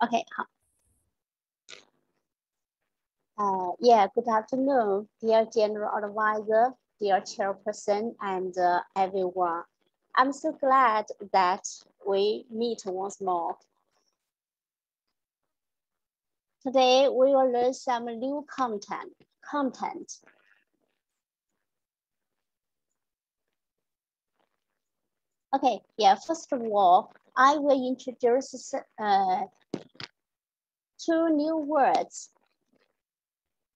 Okay. Yeah, good afternoon, dear General Advisor, dear Chairperson, and everyone. I'm so glad that we meet once more. Today, we will learn some new content. Okay, yeah, first of all, I will introduce 2 new words.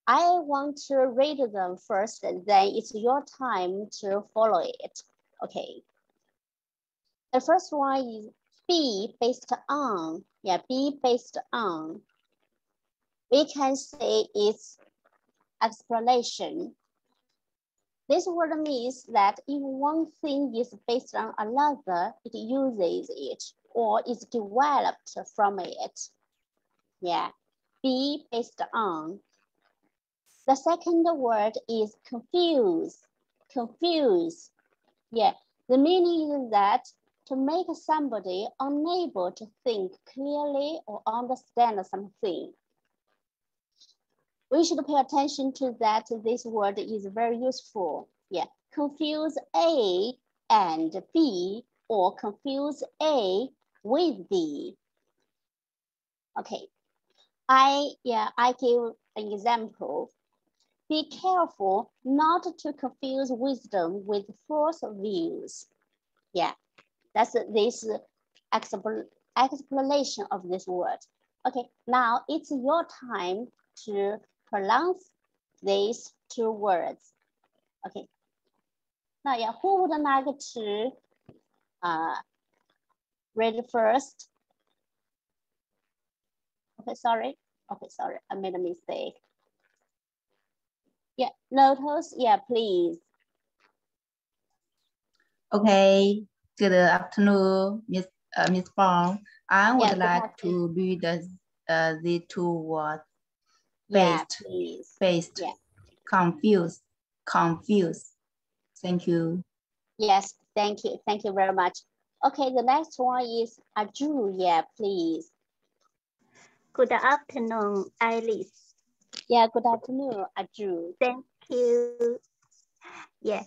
I want to read them first, and then it's your time to follow it. Okay. The first one is be based on. Yeah, be based on. We can say it's explanation. This word means that if one thing is based on another, it uses it or is developed from it. Yeah, be based on. The second word is confuse. Confuse. Yeah, the meaning is that to make somebody unable to think clearly or understand something. We should pay attention to that. This word is very useful. Yeah, confuse A and B, or confuse A with B. Okay, I give an example. Be careful not to confuse wisdom with false views. Yeah, that's this explanation of this word. Okay, now it's your time to pronounce these 2 words. Okay. Now, yeah, who would like to read first? Okay, sorry. Okay, sorry, I made a mistake. Yeah, Lotus, yeah, please. Okay, good afternoon, Miss Fong. I would like to read the 2 words. Based, based, yeah. Confused, confused. Thank you. Yes, thank you. Thank you very much. Okay, the next one is Aju, yeah, please. Good afternoon, Alice. Yeah, good afternoon, Aju. Thank you. Yeah,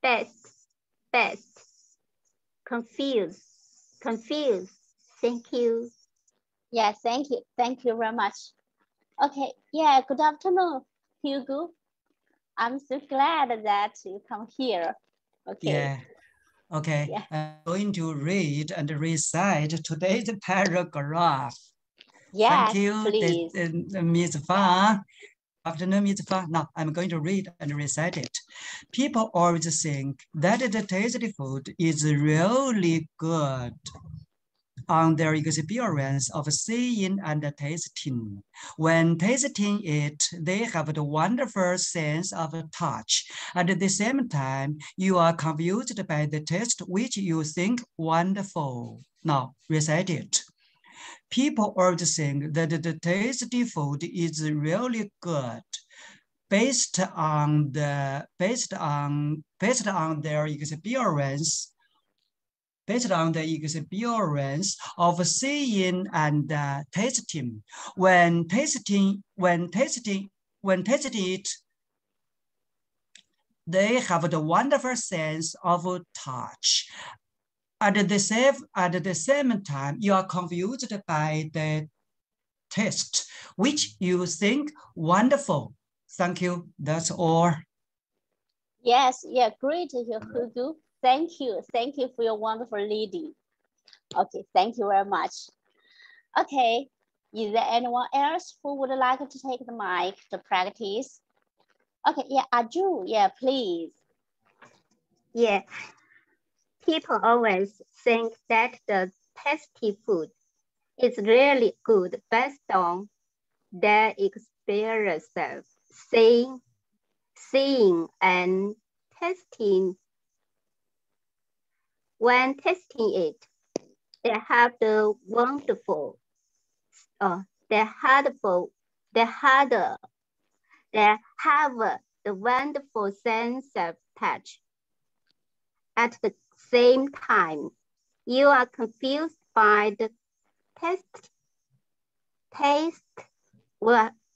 best, best, confused, confused. Thank you. Yeah, thank you. Thank you very much. Okay, yeah, good afternoon, Hugo. I'm so glad that you come here. Okay. Yeah. Okay, yeah. I'm going to read and recite today's paragraph. Yes, thank you, please. Ms. Fang. Afternoon, Ms. Fang. Now I'm going to read and recite it. People always think that the tasty food is really good on their experience of seeing and tasting. When tasting it, they have the wonderful sense of touch. At the same time, you are confused by the taste which you think wonderful. Now, recite it. People always think that the tasty food is really good based on their experience of seeing and tasting. When tasting it, they have the wonderful sense of touch. At the same time, you are confused by the taste, which you think wonderful. Thank you. That's all. Yes, yeah, great, Hugo. Thank you. Thank you for your wonderful reading. Okay, thank you very much. Okay, is there anyone else who would like to take the mic to practice? Okay, yeah, Aju, yeah, please. Yeah, people always think that the tasty food is really good based on their experience of seeing and tasting. When tasting it, they have the wonderful, they have the wonderful sense of touch. At the same time, you are confused by the taste taste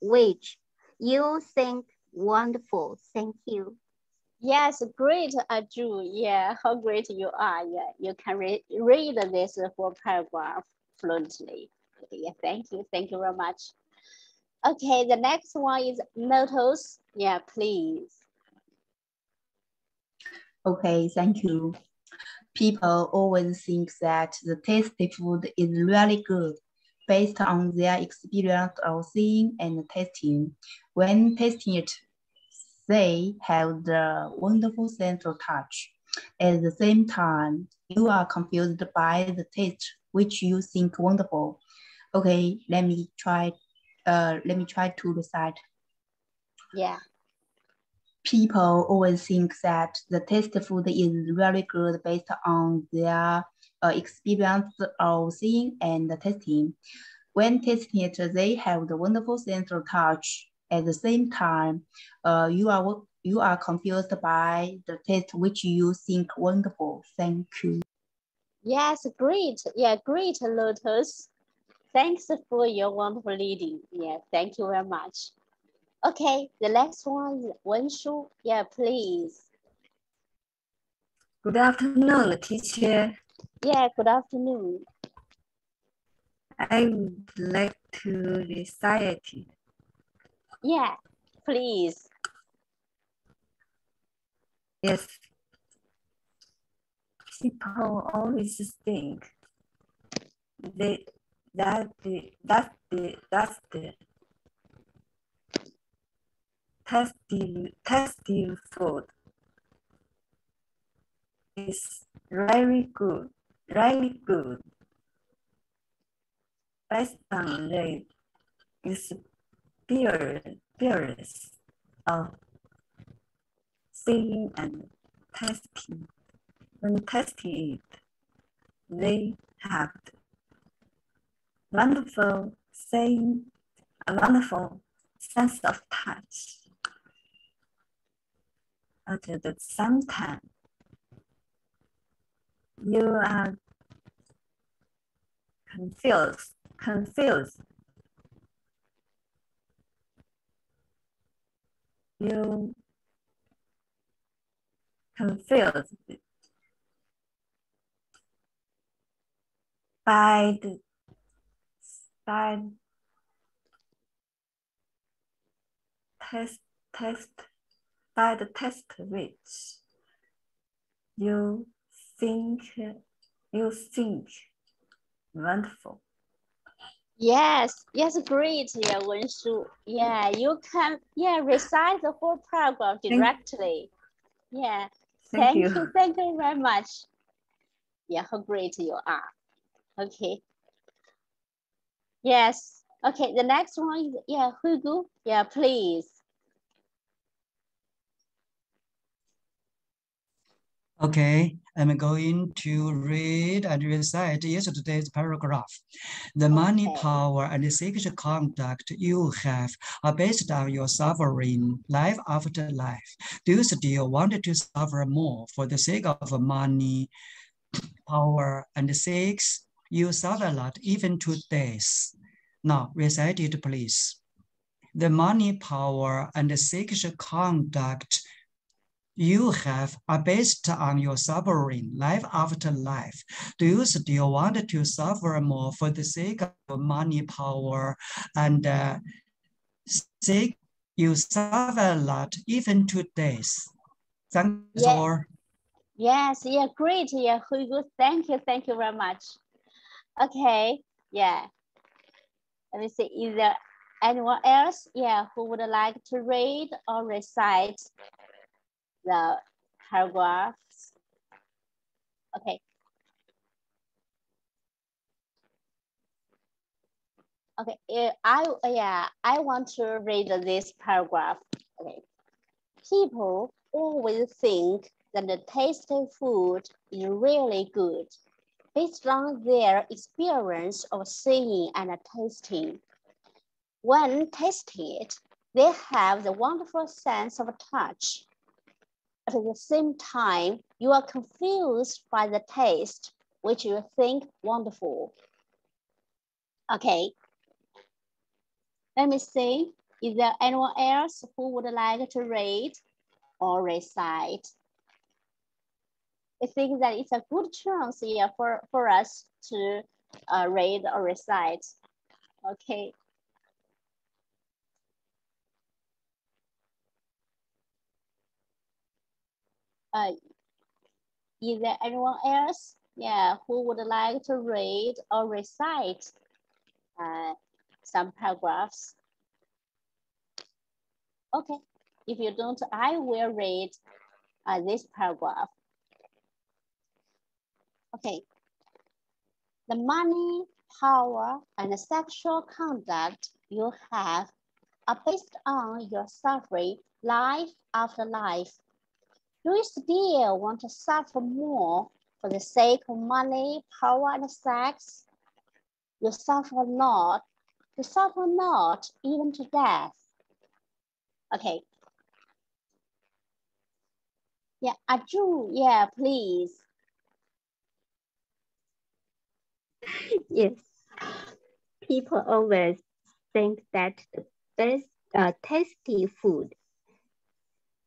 which you think wonderful. Thank you. Yes, great, Aju. Yeah, how great you are. Yeah, you can read this whole paragraph fluently. Okay, yeah, thank you. Thank you very much. Okay, the next one is mottos. Yeah, please. Okay, thank you. People always think that the tasty food is really good based on their experience of seeing and tasting. When tasting it, they have the wonderful sense of touch. At the same time, you are confused by the taste, which you think wonderful. Okay, let me try to recite. Yeah. People always think that the tasty food is really good based on their experience of seeing and tasting. When tasting it, they have the wonderful sense of touch. At the same time, you are confused by the taste which you think wonderful. Thank you. Yes, great. Yeah, great, Lotus. Thanks for your wonderful reading. Yeah, thank you very much. Okay, the next one is Wenshu. Yeah, please. Good afternoon, teacher. Yeah, good afternoon. I would like to recite. Yeah, please. Yes. People always think that the tasty food is really good based on the experience of seeing and tasting. When tasting it, they have wonderful a wonderful sense of touch. At the same time, you are confused. You confused by the test which you think wonderful. Yes, great. Yeah, Wenshu. Yeah, you can recite the whole paragraph directly. Yeah. Thank you very much. Yeah, how great you are. Okay. Yes. Okay, the next one is Hugo. Yeah, please. Okay, I'm going to read and recite yesterday's paragraph. The money, power, and the sexual conduct you have are based on your suffering life after life. Do you still want to suffer more for the sake of money, power, and sex? You suffer a lot, even to death. Now, recite it, please. The money, power, and the sexual conduct you have are based on your suffering life after life. Do you still want to suffer more for the sake of money, power, and seek you suffer a lot, even to death? Thanks all. Yes, great. Yeah, Hugo, thank you very much. Okay, yeah. Let me see, is there anyone else, who would like to read or recite the paragraphs? Okay. Okay, I want to read this paragraph. Okay. People always think that the tasty food is really good based on their experience of seeing and tasting. When tasting it, they have the wonderful sense of touch. At the same time, you are confused by the taste, which you think wonderful. Okay. Let me see. Is there anyone else who would like to read or recite? I think that it's a good chance here for us to read or recite. Okay. Is there anyone else? Yeah, who would like to read or recite some paragraphs? Okay, if you don't, I will read this paragraph. Okay. The money, power, and the sexual conduct you have are based on your suffering life after life. Do you still want to suffer more for the sake of money, power, and sex? You suffer not even to death. Okay. Yeah, Aju, yeah, please. Yes. People always think that the best tasty food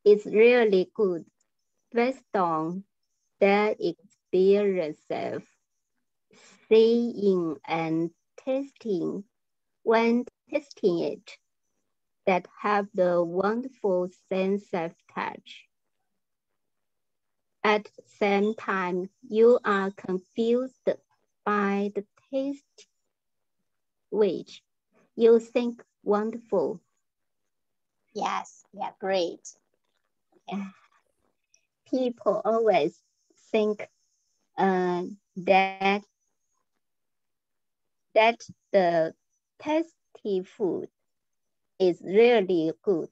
is really good based on their experience of seeing and tasting. When tasting it, that have the wonderful sense of touch. At the same time, you are confused by the taste, which you think wonderful. Yes, yeah, great. Okay. People always think that the tasty food is really good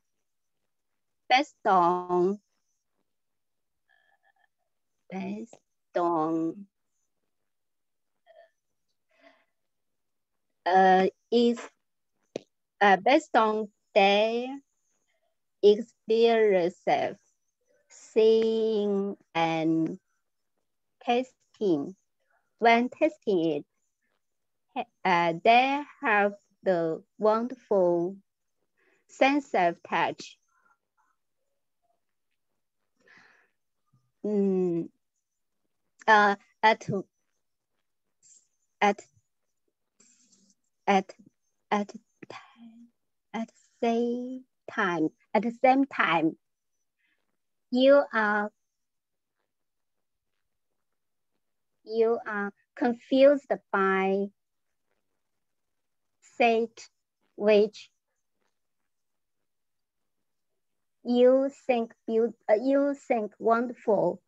based on is based on their experience of seeing and tasting. When tasting it, they have the wonderful sense of touch. At the same time, you are confused by fate, which you think wonderful.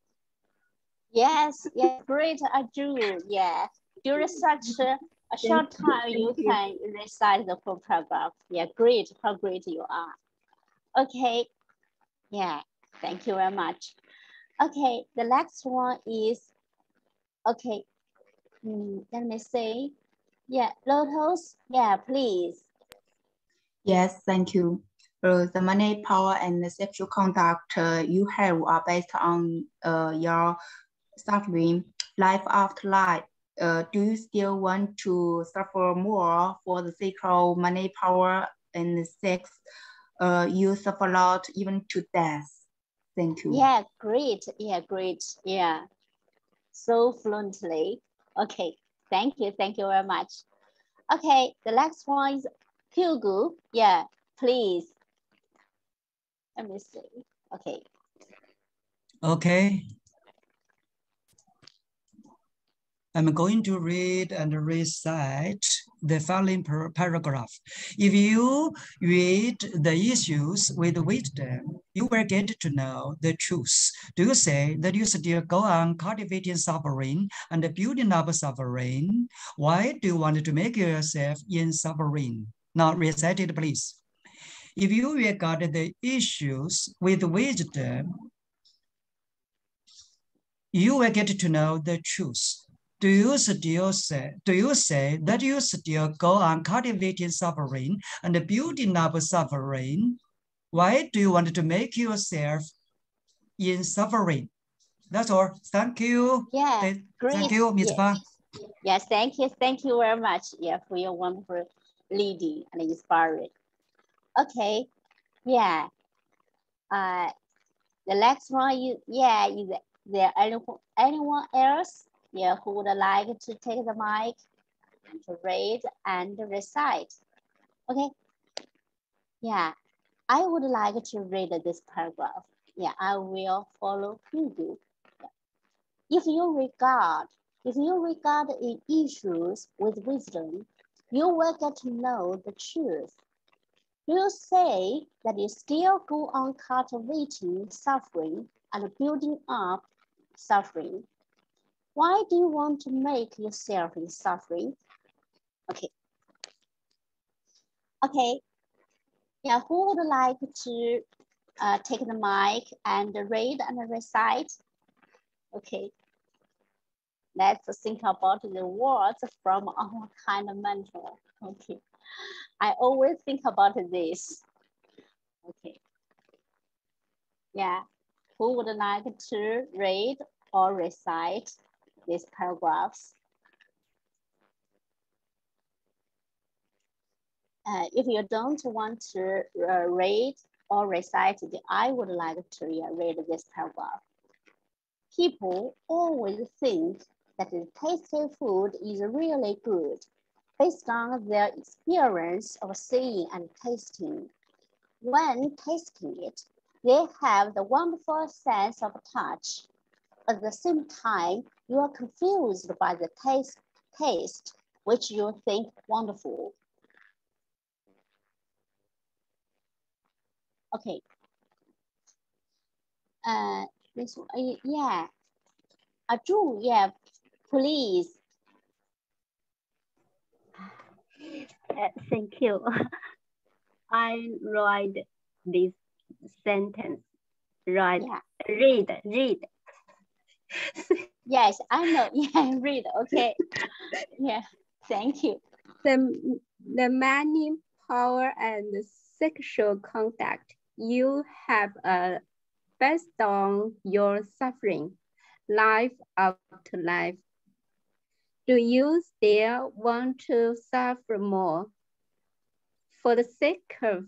Yes, yeah, great, Aju. Yeah, during such a short time, you can recite the full paragraph. Yeah, great, how great you are. Okay, yeah, thank you very much. Okay, the next one is, okay, let me see. Yeah, Lotus, yeah, please. Yes, thank you. The money, power, and the sexual conduct you have are based on your suffering life after life. Do you still want to suffer more for the sake of money, power, and sex? You suffer a lot, even to death. Thank you. Yeah, great. Yeah, great. Yeah, so fluently. Okay, thank you. Thank you very much. Okay, the next one is Hugo. Yeah, please. Let me see. Okay. Okay. I'm going to read and recite the following paragraph. If you read the issues with wisdom, you will get to know the truth. Do you say that you still go on cultivating suffering and building up suffering? Why do you want to make yourself in suffering? Now recite it, please. If you regard the issues with wisdom, you will get to know the truth. Do you say that you still go on cultivating suffering and building up suffering? Why do you want to make yourself in suffering? That's all. Thank you. Yeah, great. Thank you, Ms. Fa. Yes, thank you. Thank you very much. Yeah, for your wonderful leading and inspiring. Okay, yeah. The next one is, is there anyone else, who would like to take the mic and to read and recite? Okay, I would like to read this paragraph. I will follow you. If you regard issues with wisdom, you will get to know the truth. Do you say that you still go on cultivating suffering and building up suffering? Why do you want to make yourself in suffering? Okay. Who would like to take the mic and read and recite? Okay. Let's think about the words from our kind mentor. Okay. I always think about this. Okay. Who would like to read or recite these paragraphs? If you don't want to read or recite, I would like to read this paragraph. People always think that the tasty food is really good based on their experience of seeing and tasting. When tasting it, they have the wonderful sense of touch. At the same time, you are confused by the taste, which you think wonderful. Okay. This one, Drew, please. Thank you. I write this sentence. Read. Yes, I know. Read. Okay. Thank you. The money, power, and sexual contact you have based on your suffering, life after life. Do you still want to suffer more? For the sake of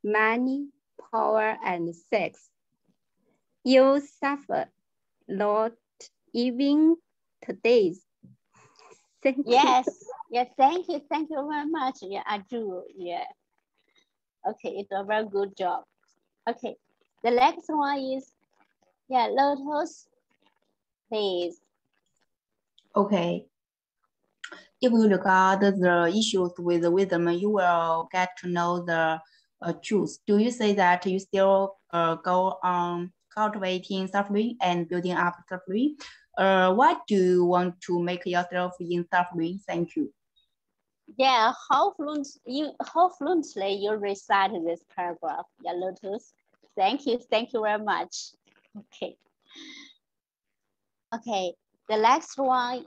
money, power, and sex, you suffer a lot even today. Thank you. Thank you very much. I do. Okay, it's a very good job. Okay, the next one is, Lotus, please. Okay. If you regard the issues with wisdom, you will get to know the truth. Do you say that you still go on cultivating suffering and building up suffering? Why do you want to make yourself in suffering? Thank you. How fluently you recite this paragraph, Lotus. Thank you very much. Okay. Okay, the next one.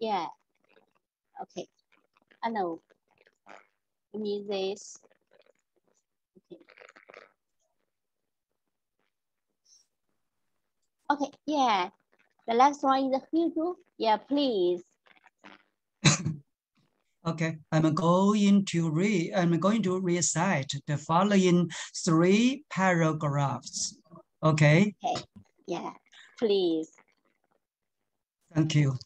Okay, I know. Give me this. Okay, the last one is Hugo. Please. Okay, I'm going to recite the following 3 paragraphs. Okay? Okay, please. Thank you.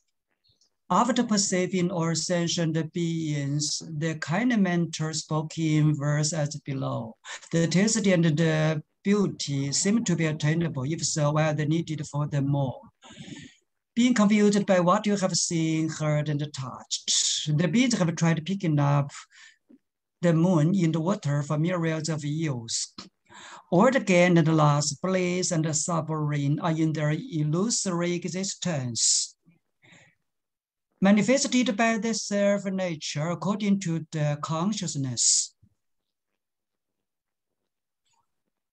After perceiving all sentient beings, the kind mentor spoke in verse as below. The taste and the beauty seem to be attainable, if so, why are they needed for them more? Being confused by what you have seen, heard, and touched, the bees have tried picking up the moon in the water for myriads of years. All the gain and loss, bliss and suffering are in their illusory existence, manifested by the self-nature according to the consciousness.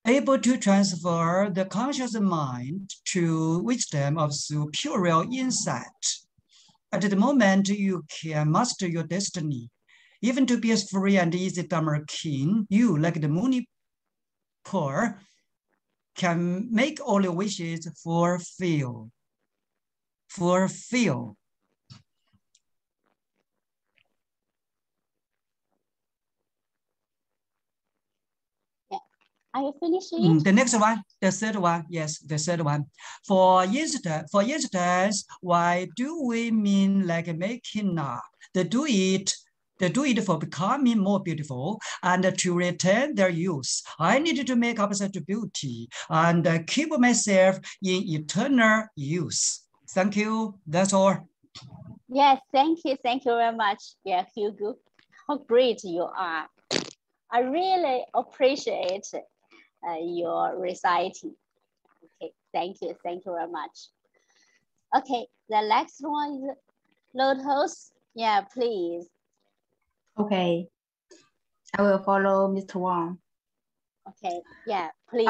Able to transfer the conscious mind to wisdom of superior insight. At the moment, you can master your destiny. Even to be a free and easy Dharma king, you, like the Muni poor, can make all your wishes fulfill. Are you finished? The next one, the third one, yes, the third one. For instance, why do we mean like making up? They do it for becoming more beautiful and to retain their youth. I need to make up such beauty and keep myself in eternal youth. Thank you. That's all. Yes, thank you very much. Yeah, Hugo, how great you are. I really appreciate your reciting. Okay, thank you very much. Okay, the next one is Lotus. Yeah, please. Okay, I will follow Mr. Wang. Okay, yeah, please.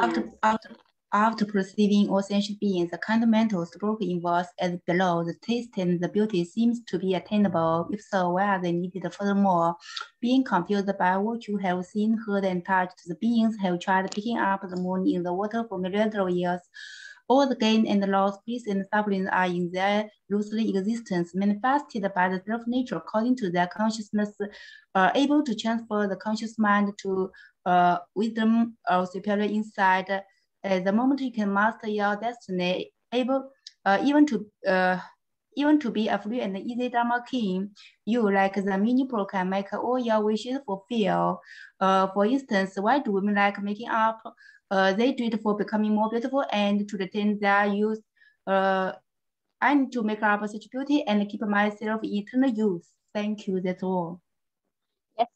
After perceiving all sentient beings, the fundamental stroke involves as below. The taste and the beauty seems to be attainable. If so, why are they needed? Furthermore, being confused by what you have seen, heard, and touched, the beings have tried picking up the moon in the water for millions of years. All the gain and loss, peace and suffering are in their loosely existence, manifested by the self-nature according to their consciousness, able to transfer the conscious mind to wisdom or superior insight. At the moment you can master your destiny, able even to be a free and easy Dharma king, you, like the mini pro, can make all your wishes fulfill. For instance, why do women like making up? They do it for becoming more beautiful and to retain their youth. I need to make up such beauty and keep myself in eternal youth. Thank you. That's all.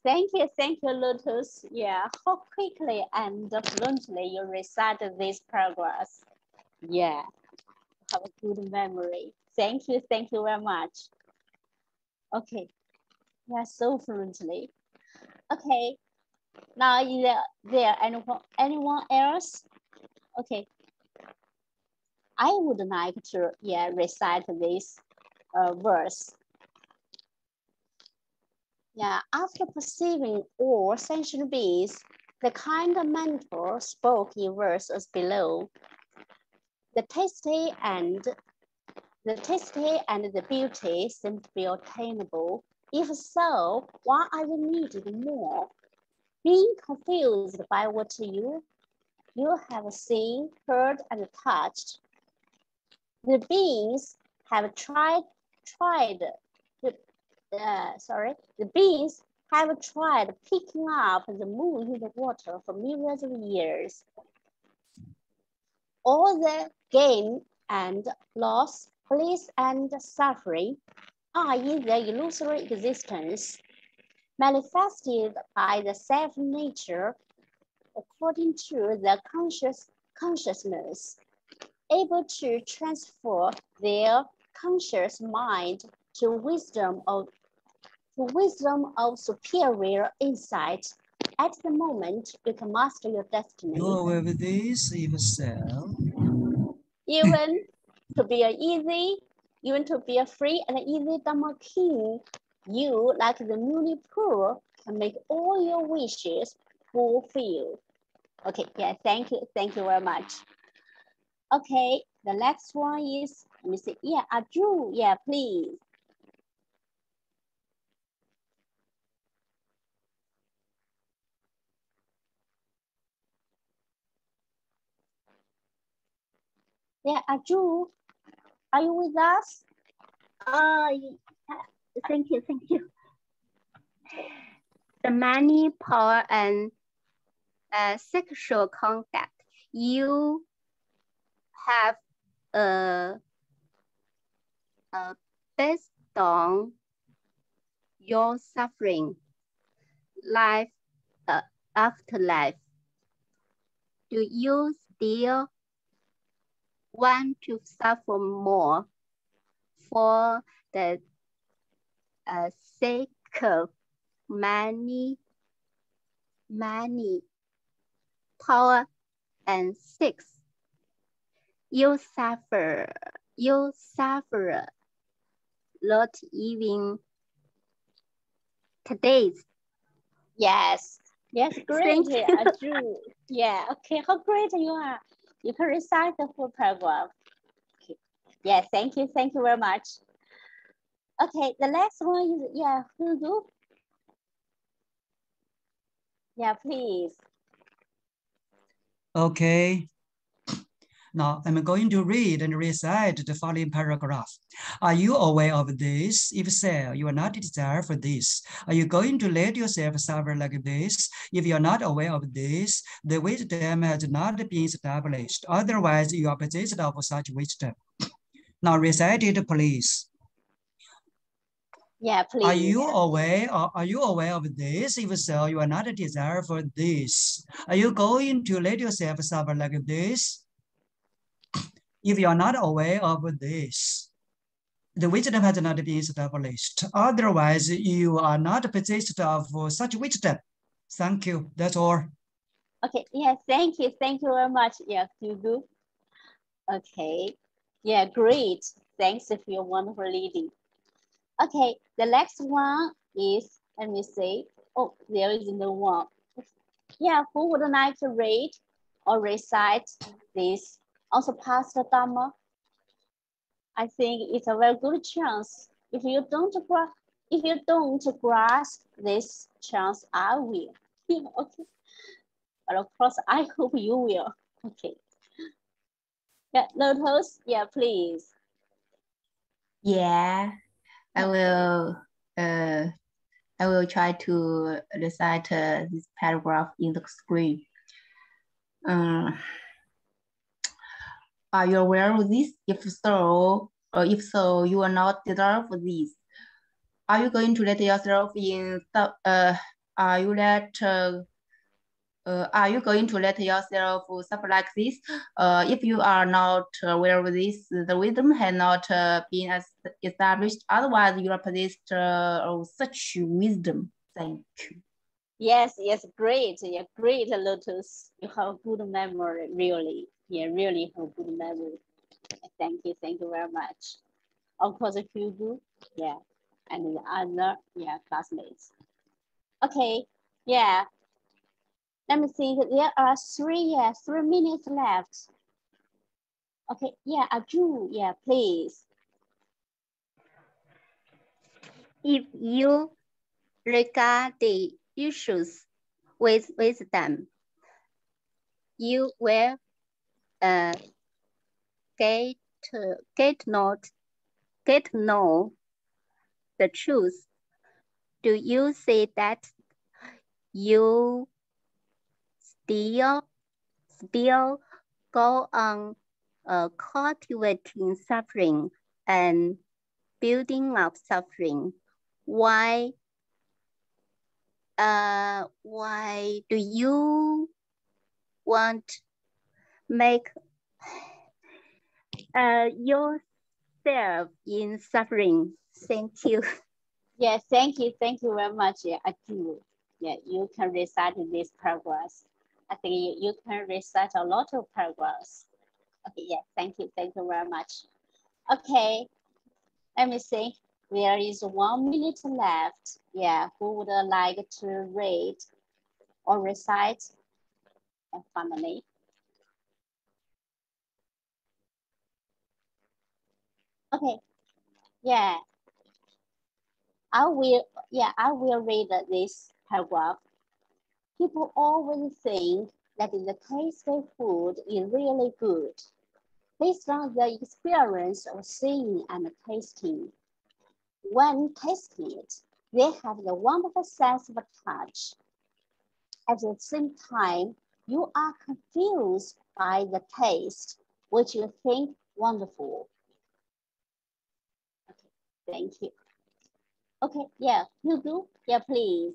Yes, thank you, Lotus. Yeah, how quickly and fluently you recite these paragraphs. Yeah, have a good memory. Thank you very much. Okay, yeah, so fluently. Okay, now is there anyone else? Okay, I would like to recite this verse. Yeah, after perceiving all sentient beings, the kind mentor spoke in verses below. The tasty and the beauty seem to be attainable. If so, why are you needed more? Being confused by what you have seen, heard, and touched, the beings have the beings have tried picking up the moon in the water for millions of years. All the gain and loss, bliss and suffering are in their illusory existence, manifested by the self-nature according to the consciousness, able to transfer their conscious mind to wisdom of superior insight. At the moment, you can master your destiny. You are aware with this, if so. Even to be a free and easy Dharma king, you, like the newly poor, can make all your wishes fulfill. Okay, yeah, thank you very much. Okay, the next one is, let me see, yeah, Arjun, yeah, please. Yeah, Arjun, are you with us? Thank you. The money, power, and sexual contact. You have based on your suffering, life after life. Do you still want to suffer more for the sake of money, power, and sex? You suffer not even today. Yes, great, Arjun. Yeah, okay, how great you are. You can recite the full paragraph. Okay. Yeah, thank you very much. Okay, the next one is, yeah, Hugo. Yeah, please. Okay. Now I'm going to read and recite the following paragraph. Are you aware of this? If so, you are not desire for this. Are you going to let yourself suffer like this? If you are not aware of this, the wisdom has not been established. Otherwise, you are possessed of such wisdom. Now recite it, please. Yeah, please. Are you aware of this? If so, you are not desire for this. Are you going to let yourself suffer like this? If you are not aware of this, the wisdom has not been established. Otherwise, you are not possessed of such wisdom. Thank you. That's all. Okay. Yeah. Thank you. Thank you very much. Yeah. Hugo. Okay. Yeah. Great. Thanks for your wonderful reading. Okay. The next one is, let me see. Oh, there is no one. Yeah. Who would like to read or recite this? Also, Pastor Dharma. I think it's a very good chance. If you don't grasp this chance, I will. Okay. But of course, I hope you will. Okay. Yeah, Lotus, yeah, please. Yeah, I will try to recite this paragraph in the screen. Are you aware of this? If so, you are not deserve this. Are you going to let yourself in? Are you going to let yourself suffer like this? If you are not aware of this, the wisdom has not been established. Otherwise, you are possessed of such wisdom. Thank you. Yes, great. Yeah, great, Lotus. You have a good memory, really. Yeah, really have good memory. Thank you very much. Of course, Hugo, yeah, and the other, yeah, classmates. Okay, yeah. Let me think. There are 3 minutes left. Okay, yeah, Aju, yeah, please. If you regard the issues with wisdom, you will get know the truth. Do you see that you still go on cultivating suffering and building up suffering? Why do you want make yourself in suffering? Thank you. Yeah, thank you very much. Yeah, Aju. Yeah, you can recite this paragraphs. I think you can recite a lot of paragraphs. Okay, yeah, thank you very much. Okay, let me see. There is 1 minute left. Yeah, who would like to read or recite? And finally. Okay, yeah. I will read this paragraph. People always think that the tasty food is really good based on the experience of seeing and tasting. When tasting it, they have the wonderful sense of touch. At the same time, you are confused by the taste, which you think wonderful. Okay, thank you. Okay, yeah, you do? Yeah, please.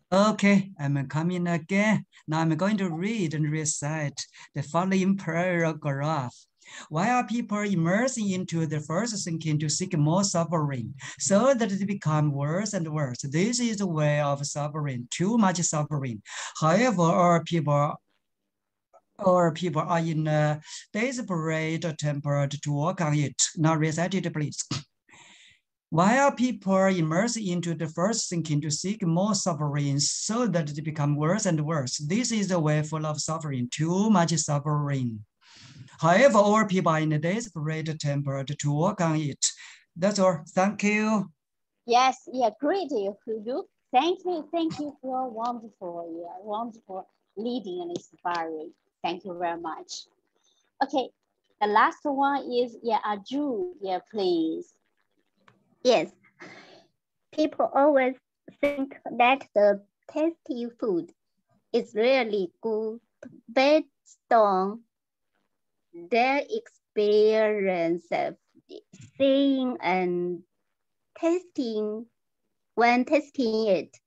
Okay, I'm coming again. Now I'm going to read and recite the following paragraph. Why are people immersing into the first thinking to seek more suffering so that it becomes worse and worse? This is the way of suffering, too much suffering. However, all people are in a desperate attempt to work on it. Now recite it, please. Why are people immersed into the first thinking to seek more suffering so that it becomes worse and worse? This is a way full of suffering, too much suffering. However, all people are in a desperate attempt to work on it. That's all. Thank you. Yes, yeah, great, Hugo. Thank you for wonderful leading and inspiring. Thank you very much. Okay, the last one is Aju. Please. Yes, people always think that the tasty food is really good based on their experience of seeing and tasting. When tasting it,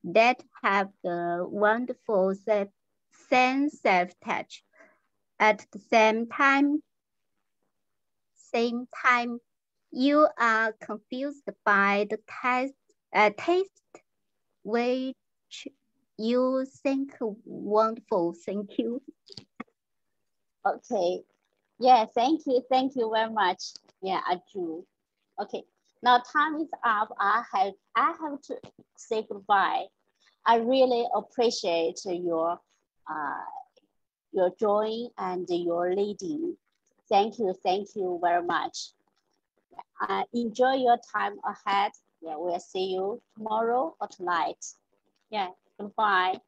that have the wonderful sense of touch. At the same time, you are confused by the taste which you think wonderful. Thank you. Okay. Thank you very much. Aju. Okay. Now time is up. I have to say goodbye. I really appreciate your joy and your leading. Thank you very much. Enjoy your time ahead. We'll see you tomorrow or tonight. Goodbye.